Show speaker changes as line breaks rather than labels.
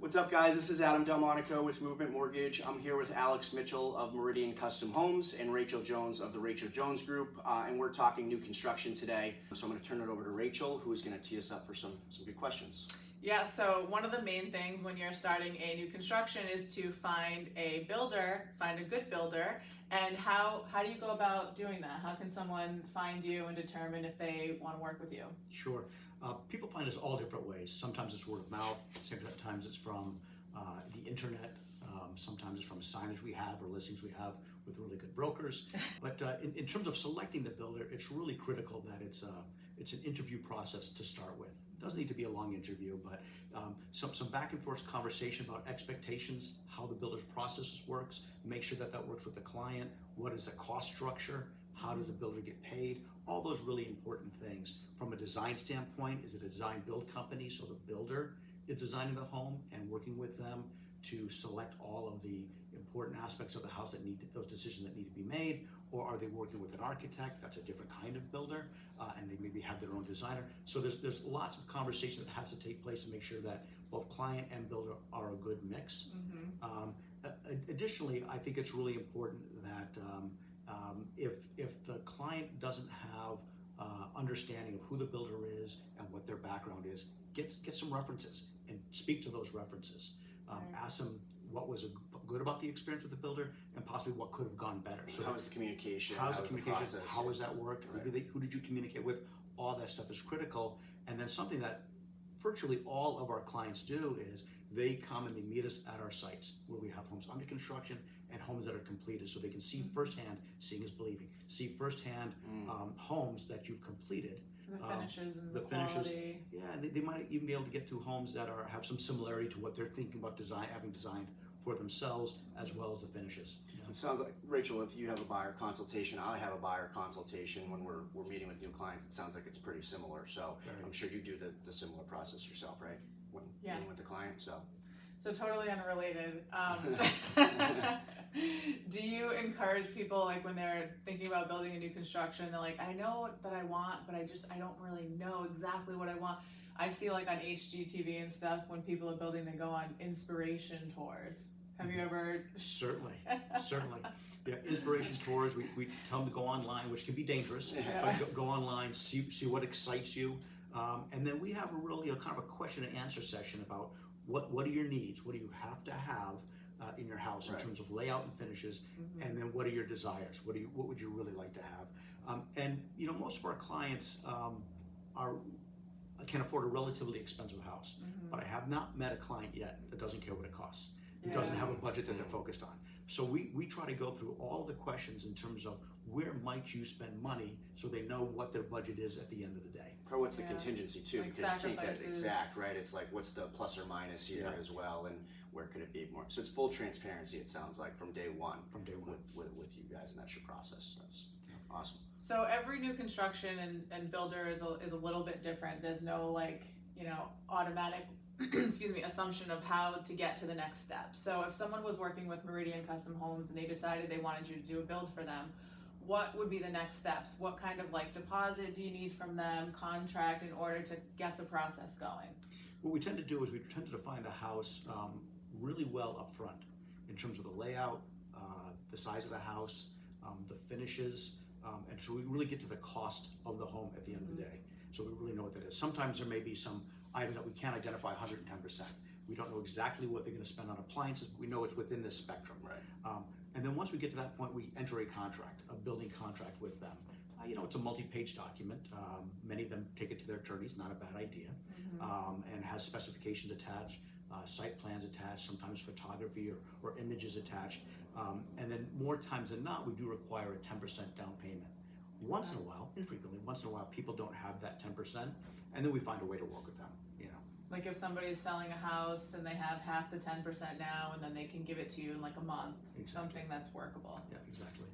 What's up, guys? This is Adam Dellemonico with Movement Mortgage. I'm here with Alex Mitchell of Meridian Custom Homes and Rachel Jones of the Rachel Jones Group, and we're talking new construction today. So I'm going to turn it over to Rachel, who is going to tee us up for some good questions.
Yeah, so one of the main things when you're starting a new construction is to find a builder, find a good builder. And how do you go about doing that? How can someone find you and determine if they want to work with you?
Sure. People find us all different ways. Sometimes it's word of mouth, sometimes it's from the internet, sometimes it's from signage we have or listings we have with really good brokers. But in terms of selecting the builder, it's really critical that it's an interview process to start with. It doesn't need to be a long interview, but some back and forth conversation about expectations, how the builder's process works, make sure that works with the client, what is the cost structure, how does the builder get paid, all those really important things. From a design standpoint, is it a design build company, so the builder is designing the home and working with them to select all of the important aspects of the house that those decisions that need to be made, or are they working with an architect? That's a different kind of builder, and they maybe have their own designer. So there's lots of conversation that has to take place to make sure that both client and builder are a good mix. Additionally, I think it's really important that if the client doesn't have understanding of who the builder is and what their background is, get some references and speak to those references. Ask them what was good about the experience with the builder and possibly what could have gone better. So
how was the communication?
How's the communication?
Process?
How has that worked?
Right.
Who did you communicate with? All that stuff is critical. And then something that virtually all of our clients do is they come and they meet us at our sites where we have homes under construction and homes that are completed, so they can see firsthand, seeing is believing, see firsthand homes that you've completed.
The finishes and
the finishes,
quality.
yeah, and they might even be able to get to homes that have some similarity to what they're thinking about having designed for themselves, as well as the finishes.
It sounds like, Rachel, if you have a buyer consultation, I have a buyer consultation when we're meeting with new clients. It sounds like it's pretty similar. So I'm sure you do the similar process yourself, right? When meeting with the client.
So totally unrelated. Do you encourage people, like when they're thinking about building a new construction, they're like, I know what I want, but I don't really know exactly what I want. I see like on HGTV and stuff, when people are building, they go on inspiration tours. Have you ever?
Certainly. Yeah, inspiration tours, we tell them to go online, which can be dangerous, but go online, see what excites you. And then we have a really kind of a question and answer section about what are your needs, what do you have to have in your house in terms of layout and finishes, and then what are your desires, what would you really like to have. And most of our clients can afford a relatively expensive house, but I have not met a client yet that doesn't care what it costs, who doesn't have a budget that they're focused on. So we try to go through all of the questions in terms of where might you spend money, so they know what their budget is at the end of the day.
Or what's the contingency too,
like
because you can't get it
sacrifices.
exact, right? It's like, what's the plus or minus here as well, and where could it be more? So it's full transparency, it sounds like, from day one. With you guys, and that's your process. That's awesome.
So every new construction and builder is a little bit different. There's no automatic assumption of how to get to the next step. So if someone was working with Meridian Custom Homes and they decided they wanted you to do a build for them, what would be the next steps? What kind of deposit do you need from them, contract, in order to get the process going?
What we tend to do is we tend to define the house really well up front in terms of the layout, the size of the house, the finishes, and so we really get to the cost of the home at the end of the day. So we really know what that is. Sometimes there may be some items that we can't identify 110%. We don't know exactly what they're going to spend on appliances, but we know it's within this spectrum. And then once we get to that point, we enter a contract, a building contract with them. It's a multi-page document. Many of them take it to their attorneys, not a bad idea, and has specifications attached, site plans attached, sometimes photography or images attached. And then more times than not, we do require a 10% down payment. Once in a while, infrequently, people don't have that 10%, and then we find a way to work with them.
Like if somebody's selling a house and they have half the 10% now, and then they can give it to you in like a month, something that's workable.
Yeah, exactly.